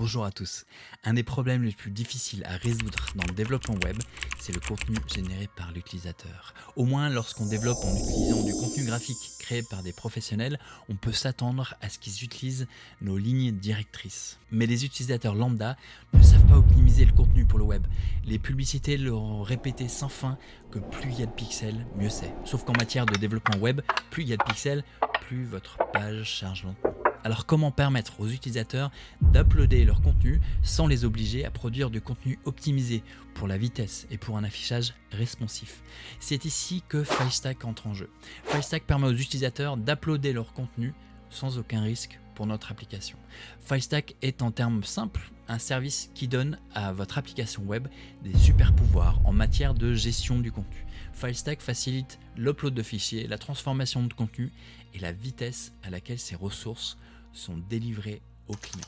Bonjour à tous. Un des problèmes les plus difficiles à résoudre dans le développement web, c'est le contenu généré par l'utilisateur. Au moins, lorsqu'on développe en utilisant du contenu graphique créé par des professionnels, on peut s'attendre à ce qu'ils utilisent nos lignes directrices. Mais les utilisateurs lambda ne savent pas optimiser le contenu pour le web. Les publicités leur ont répété sans fin que plus il y a de pixels, mieux c'est. Sauf qu'en matière de développement web, plus il y a de pixels, plus votre page charge lentement. Alors comment permettre aux utilisateurs d'uploader leur contenu sans les obliger à produire du contenu optimisé pour la vitesse et pour un affichage responsif? C'est ici que Filestack entre en jeu. Filestack permet aux utilisateurs d'uploader leur contenu sans aucun risque pour notre application. Filestack est en termes simples un service qui donne à votre application web des super pouvoirs en matière de gestion du contenu. Filestack facilite l'upload de fichiers, la transformation de contenu et la vitesse à laquelle ces ressources sont délivrées aux clients.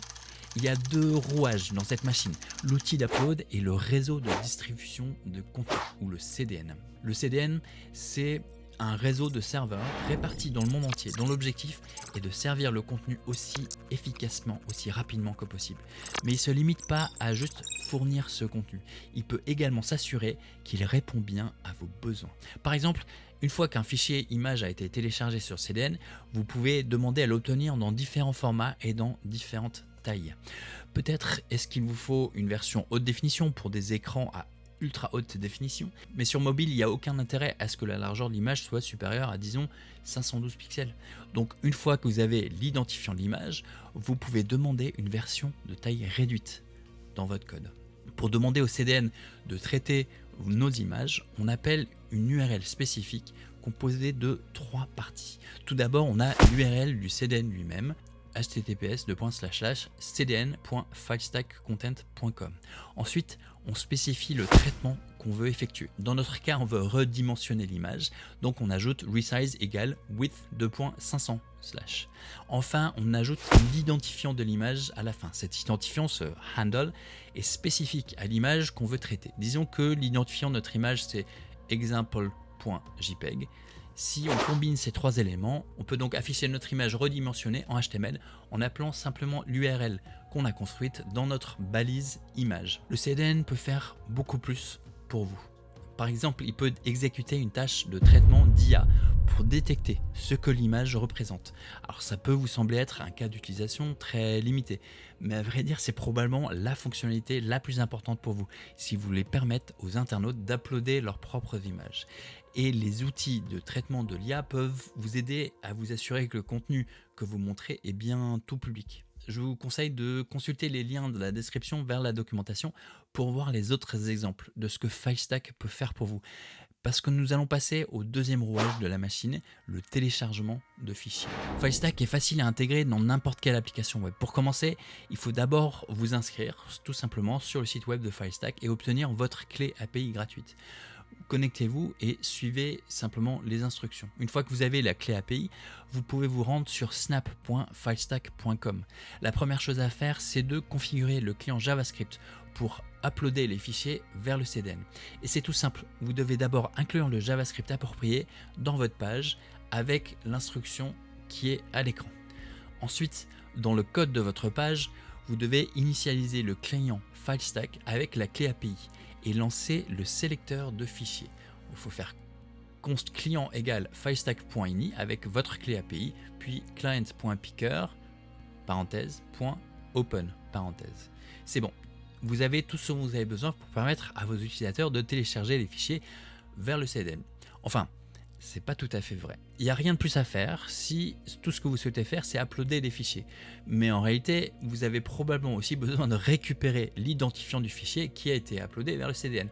Il y a deux rouages dans cette machine, l'outil d'upload et le réseau de distribution de contenu, ou le CDN. Le CDN, c'est un réseau de serveurs répartis dans le monde entier, dont l'objectif est de servir le contenu aussi efficacement, aussi rapidement que possible. Mais il ne se limite pas à juste fournir ce contenu. Il peut également s'assurer qu'il répond bien à vos besoins. Par exemple, une fois qu'un fichier image a été téléchargé sur CDN, vous pouvez demander à l'obtenir dans différents formats et dans différentes tailles. Peut-être est-ce qu'il vous faut une version haute définition pour des écrans à ultra haute définition, mais sur mobile, il n'y a aucun intérêt à ce que la largeur de l'image soit supérieure à, disons, 512 pixels. Donc, une fois que vous avez l'identifiant de l'image, vous pouvez demander une version de taille réduite dans votre code. Pour demander au CDN de traiter nos images, on appelle une URL spécifique composée de 3 parties. Tout d'abord, on a l'URL du CDN lui-même, https://cdn.filestackcontent.com. Ensuite, on spécifie le traitement qu'on veut effectuer. Dans notre cas, on veut redimensionner l'image, donc on ajoute resize égale width 2.500 /. Enfin, on ajoute l'identifiant de l'image à la fin. Cet identifiant, ce handle, est spécifique à l'image qu'on veut traiter. Disons que l'identifiant de notre image, c'est example.jpg. Si on combine ces 3 éléments, on peut donc afficher notre image redimensionnée en HTML en appelant simplement l'URL qu'on a construite dans notre balise image. Le CDN peut faire beaucoup plus pour vous. Par exemple, il peut exécuter une tâche de traitement d'IA pour détecter ce que l'image représente. Alors ça peut vous sembler être un cas d'utilisation très limité, mais à vrai dire c'est probablement la fonctionnalité la plus importante pour vous, si vous voulez permettre aux internautes d'uploader leurs propres images. Et les outils de traitement de l'IA peuvent vous aider à vous assurer que le contenu que vous montrez est bien tout public. Je vous conseille de consulter les liens de la description vers la documentation pour voir les autres exemples de ce que Filestack peut faire pour vous. Parce que nous allons passer au deuxième rouage de la machine, le téléchargement de fichiers. Filestack est facile à intégrer dans n'importe quelle application web. Pour commencer, il faut d'abord vous inscrire tout simplement sur le site web de Filestack et obtenir votre clé API gratuite. Connectez-vous et suivez simplement les instructions. Une fois que vous avez la clé API, vous pouvez vous rendre sur snap.filestack.com. La première chose à faire, c'est de configurer le client JavaScript pour uploader les fichiers vers le CDN. Et c'est tout simple, vous devez d'abord inclure le JavaScript approprié dans votre page avec l'instruction qui est à l'écran. Ensuite, dans le code de votre page, vous devez initialiser le client Filestack avec la clé API et lancer le sélecteur de fichiers. Il faut faire const client égale filestack.ini avec votre clé API, puis client.picker, parenthèse, .open, parenthèse. C'est bon, vous avez tout ce dont vous avez besoin pour permettre à vos utilisateurs de télécharger les fichiers vers le CDN. Enfin, c'est pas tout à fait vrai. Il n'y a rien de plus à faire si tout ce que vous souhaitez faire, c'est uploader des fichiers. Mais en réalité, vous avez probablement aussi besoin de récupérer l'identifiant du fichier qui a été uploadé vers le CDN.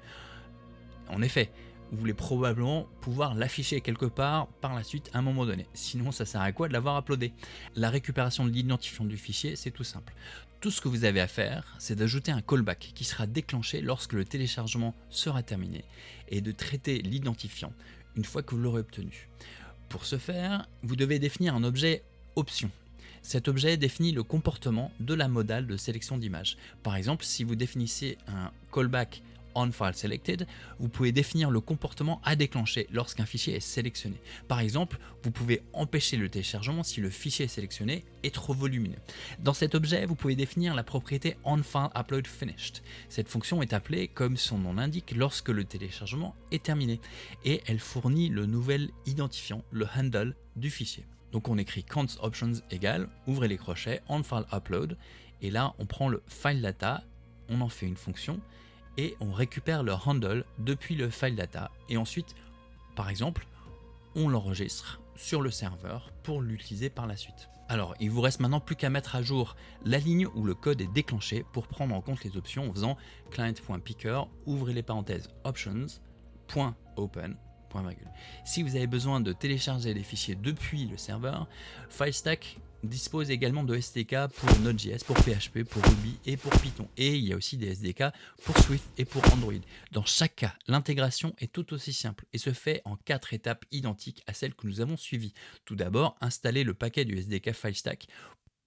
En effet, vous voulez probablement pouvoir l'afficher quelque part par la suite à un moment donné. Sinon, ça sert à quoi de l'avoir uploadé? La récupération de l'identifiant du fichier, c'est tout simple. Tout ce que vous avez à faire, c'est d'ajouter un callback qui sera déclenché lorsque le téléchargement sera terminé et de traiter l'identifiant une fois que vous l'aurez obtenu. Pour ce faire, vous devez définir un objet option. Cet objet définit le comportement de la modale de sélection d'image. Par exemple, si vous définissez un callback onFileSelected, vous pouvez définir le comportement à déclencher lorsqu'un fichier est sélectionné. Par exemple, vous pouvez empêcher le téléchargement si le fichier sélectionné est trop volumineux. Dans cet objet, vous pouvez définir la propriété onFileUploadFinished. Cette fonction est appelée, comme son nom l'indique, lorsque le téléchargement est terminé et elle fournit le nouvel identifiant, le handle du fichier. Donc on écrit const options égale, ouvrez les crochets, onFileUpload, et là on prend le file data, on en fait une fonction, et on récupère le handle depuis le file data et ensuite, par exemple, on l'enregistre sur le serveur pour l'utiliser par la suite. Alors, il vous reste maintenant plus qu'à mettre à jour la ligne où le code est déclenché pour prendre en compte les options en faisant client.picker, ouvrez les parenthèses options.open. Si vous avez besoin de télécharger les fichiers depuis le serveur, FileStack dispose également de SDK pour Node.js, pour PHP, pour Ruby et pour Python. Et il y a aussi des SDK pour Swift et pour Android. Dans chaque cas, l'intégration est tout aussi simple et se fait en 4 étapes identiques à celles que nous avons suivies. Tout d'abord, installer le paquet du SDK FileStack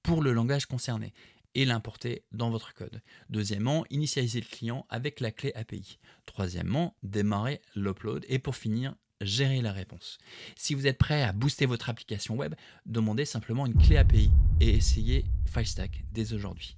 pour le langage concerné et l'importer dans votre code. Deuxièmement, initialiser le client avec la clé API. Troisièmement, démarrer l'upload et pour finir, gérer la réponse. Si vous êtes prêt à booster votre application web, demandez simplement une clé API et essayez FileStack dès aujourd'hui.